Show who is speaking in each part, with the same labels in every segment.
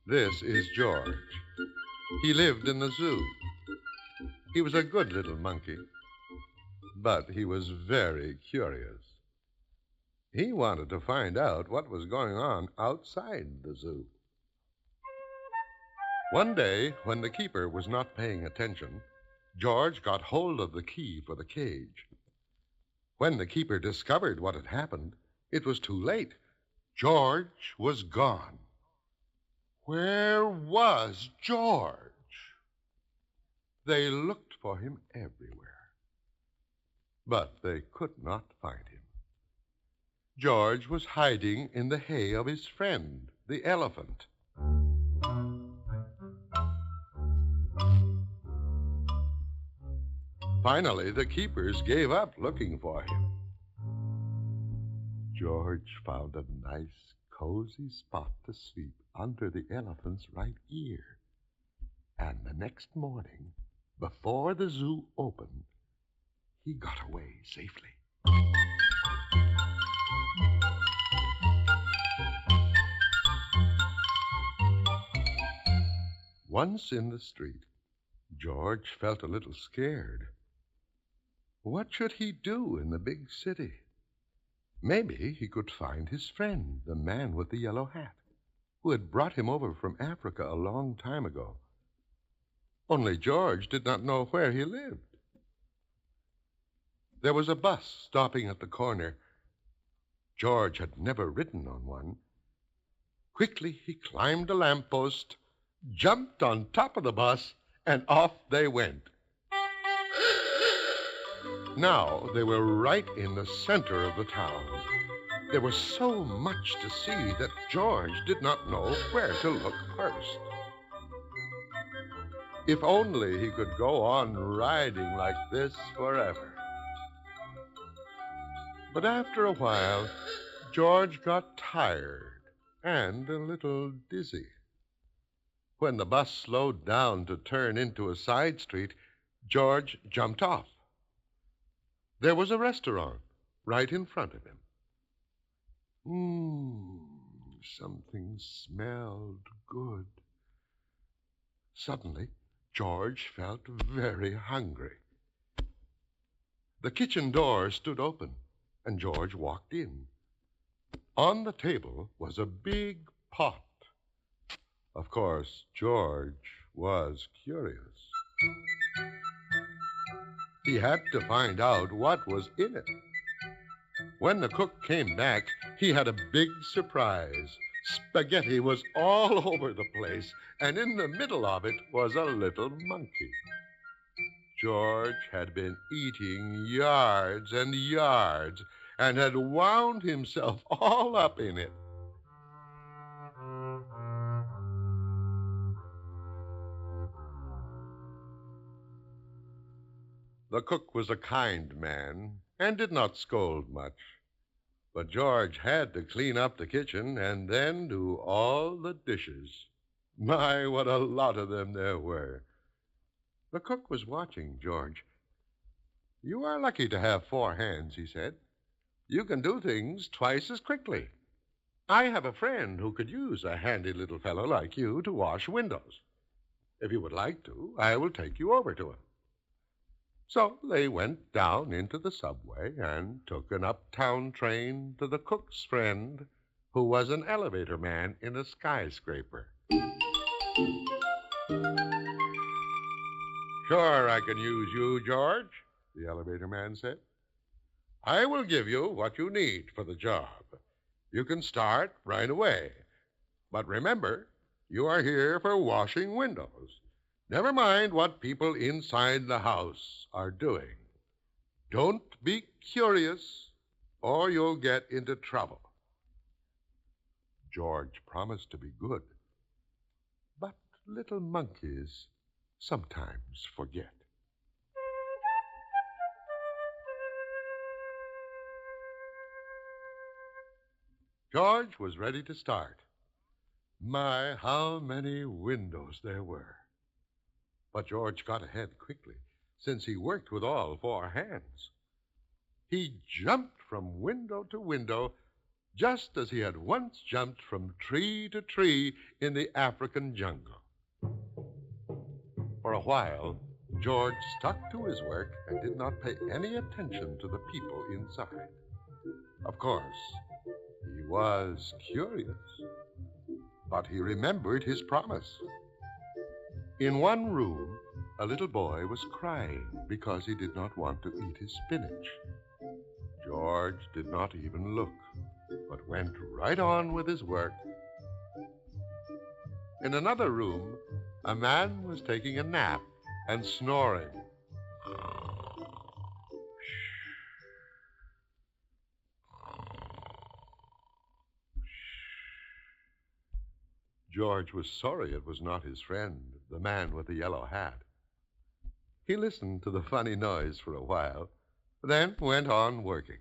Speaker 1: This is George. He lived in the zoo. He was a good little monkey, but he was very curious. He wanted to find out what was going on outside the zoo. One day, when the keeper was not paying attention, George got hold of the key for the cage. When the keeper discovered what had happened, it was too late. George was gone. Where was George? They looked for him everywhere, but they could not find him. George was hiding in the hay of his friend, the elephant. Finally, the keepers gave up looking for him. George found a nice, cozy spot to sleep under the elephant's right ear. And the next morning, before the zoo opened, he got away safely. Once in the street, George felt a little scared. What should he do in the big city? Maybe he could find his friend, the man with the yellow hat, who had brought him over from Africa a long time ago. Only George did not know where he lived. There was a bus stopping at the corner. George had never ridden on one. Quickly he climbed a lamppost, jumped on top of the bus, and off they went. Now they were right in the center of the town. There was so much to see that George did not know where to look first. If only he could go on riding like this forever. But after a while, George got tired and a little dizzy. When the bus slowed down to turn into a side street, George jumped off. There was a restaurant right in front of him. Something smelled good. Suddenly, George felt very hungry. The kitchen door stood open, and George walked in. On the table was a big pot. Of course, George was curious. He had to find out what was in it. When the cook came back, he had a big surprise. Spaghetti was all over the place, and in the middle of it was a little monkey. George had been eating yards and yards and had wound himself all up in it. The cook was a kind man and did not scold much. But George had to clean up the kitchen and then do all the dishes. My, what a lot of them there were. The cook was watching George. "You are lucky to have 4 hands," he said. "You can do things twice as quickly. I have a friend who could use a handy little fellow like you to wash windows. If you would like to, I will take you over to him." So they went down into the subway and took an uptown train to the cook's friend, who was an elevator man in a skyscraper. "Sure, I can use you, George," the elevator man said. "I will give you what you need for the job. You can start right away. But remember, you are here for washing windows. Never mind what people inside the house are doing. Don't be curious, or you'll get into trouble." George promised to be good, but little monkeys sometimes forget. George was ready to start. My, how many windows there were. But George got ahead quickly. since he worked with all four hands. He jumped from window to window, just as he had once jumped from tree to tree in the African jungle. For a while, George stuck to his work and did not pay any attention to the people inside. Of course, he was curious, but he remembered his promise. In one room, a little boy was crying because he did not want to eat his spinach. George did not even look, but went right on with his work. In another room, a man was taking a nap and snoring. George was sorry it was not his friend, the man with the yellow hat. He listened to the funny noise for a while, then went on working.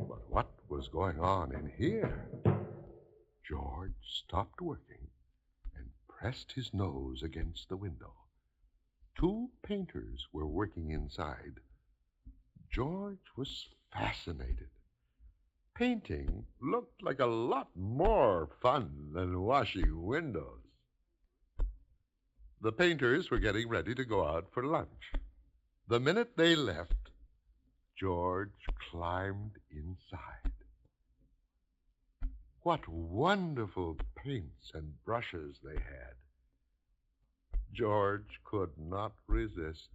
Speaker 1: But what was going on in here? George stopped working and pressed his nose against the window. Two painters were working inside. George was fascinated. Painting looked like a lot more fun than washing windows. The painters were getting ready to go out for lunch. The minute they left, George climbed inside. What wonderful paints and brushes they had. George could not resist.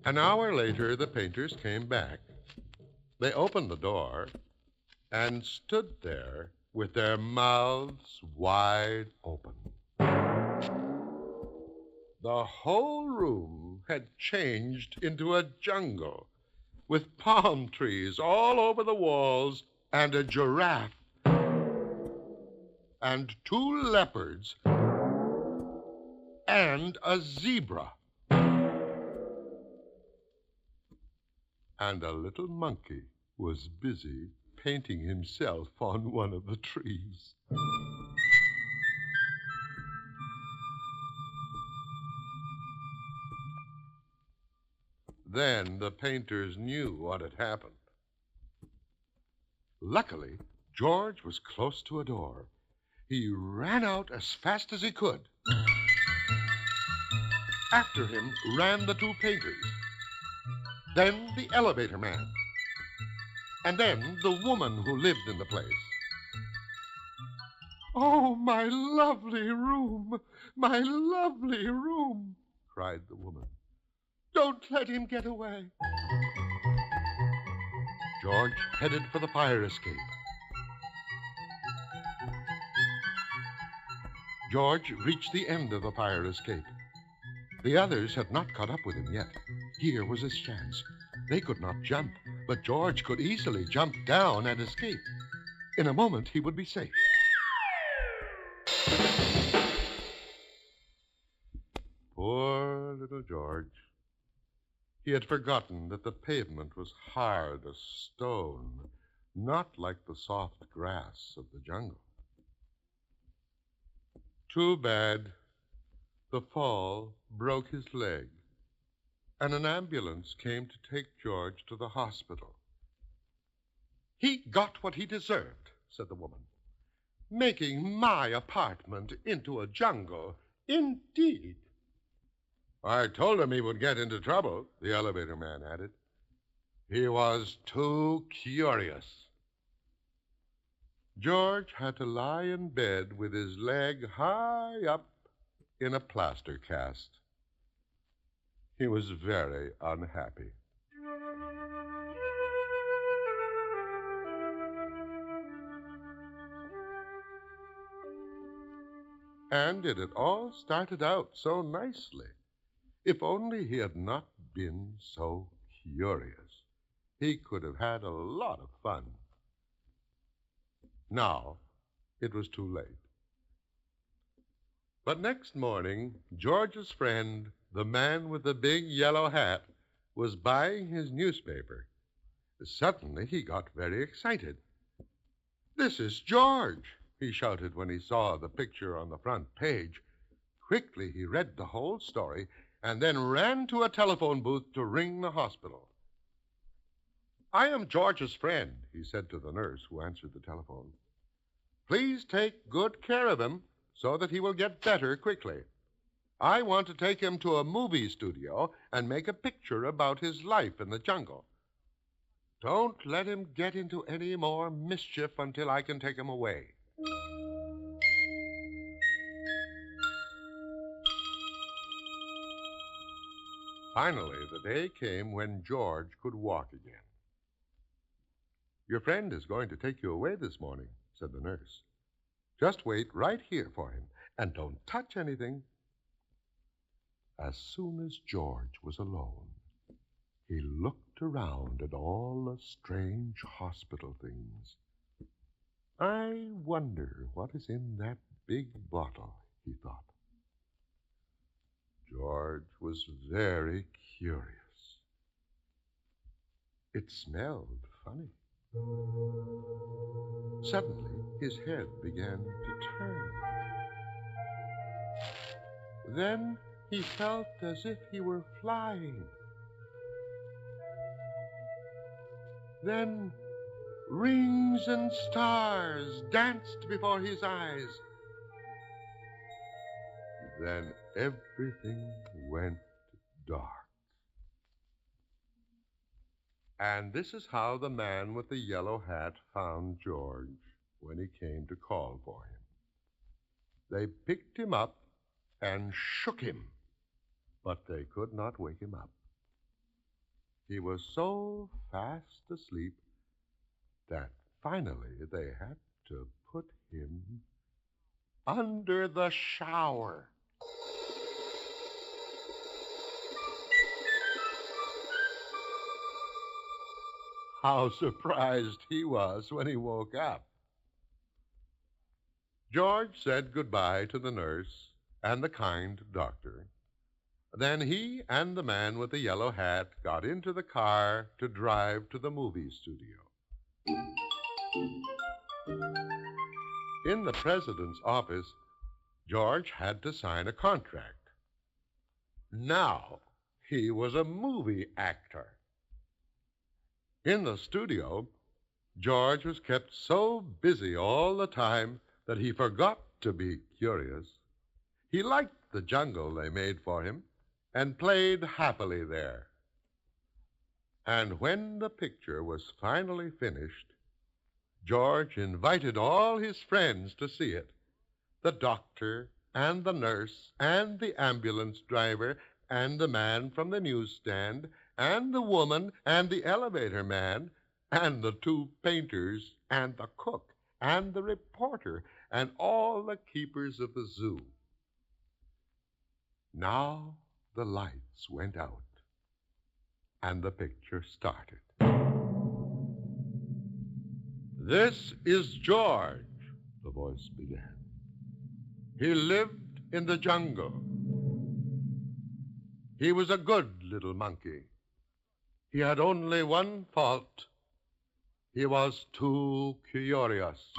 Speaker 1: An hour later, the painters came back. They opened the door and stood there with their mouths wide open. The whole room had changed into a jungle with palm trees all over the walls and a giraffe and two leopards and a zebra. And a little monkey was busy painting himself on one of the trees. Then the painters knew what had happened. Luckily, George was close to a door. He ran out as fast as he could. After him ran the two painters. Then the elevator man. And then the woman who lived in the place. "Oh, my lovely room, my lovely room," cried the woman. "Don't let him get away." George headed for the fire escape. George reached the end of the fire escape. The others had not caught up with him yet. Here was his chance. They could not jump, but George could easily jump down and escape. In a moment, he would be safe. Poor little George. He had forgotten that the pavement was hard as stone, not like the soft grass of the jungle. Too bad. The fall broke his leg, and an ambulance came to take George to the hospital. "He got what he deserved," said the woman. "Making my apartment into a jungle, indeed." "I told him he would get into trouble," the elevator man added. "He was too curious." George had to lie in bed with his leg high up in a plaster cast. He was very unhappy. And it had all started out so nicely. If only he had not been so curious. he could have had a lot of fun. Now, it was too late. But next morning, George's friend, the man with the big yellow hat, was buying his newspaper. Suddenly, he got very excited. "This is George," he shouted when he saw the picture on the front page. Quickly, he read the whole story and then ran to a telephone booth to ring the hospital. "I am George's friend," he said to the nurse who answered the telephone. "Please take good care of him so that he will get better quickly. I want to take him to a movie studio and make a picture about his life in the jungle. Don't let him get into any more mischief until I can take him away." Finally, the day came when George could walk again. "Your friend is going to take you away this morning," said the nurse. "Just wait right here for him, and don't touch anything." As soon as George was alone, he looked around at all the strange hospital things. "I wonder what is in that big bottle," he thought. George was very curious. It smelled funny. Suddenly, his head began to turn. Then he felt as if he were flying. Then rings and stars danced before his eyes. Then everything went dark. And this is how the man with the yellow hat found George when he came to call for him. They picked him up and shook him, but they could not wake him up. He was so fast asleep that finally they had to put him under the shower. How surprised he was when he woke up. George said goodbye to the nurse and the kind doctor. Then he and the man with the yellow hat got into the car to drive to the movie studio. In the president's office, George had to sign a contract. Now he was a movie actor. In the studio, George was kept so busy all the time that he forgot to be curious. He liked the jungle they made for him and played happily there. And when the picture was finally finished, George invited all his friends to see it. The doctor and the nurse and the ambulance driver and the man from the newsstand and the woman and the elevator man and the two painters and the cook and the reporter and all the keepers of the zoo. Now the lights went out and the picture started. "This is George," the voice began. "He lived in the jungle. He was a good little monkey. He had only one fault. He was too curious."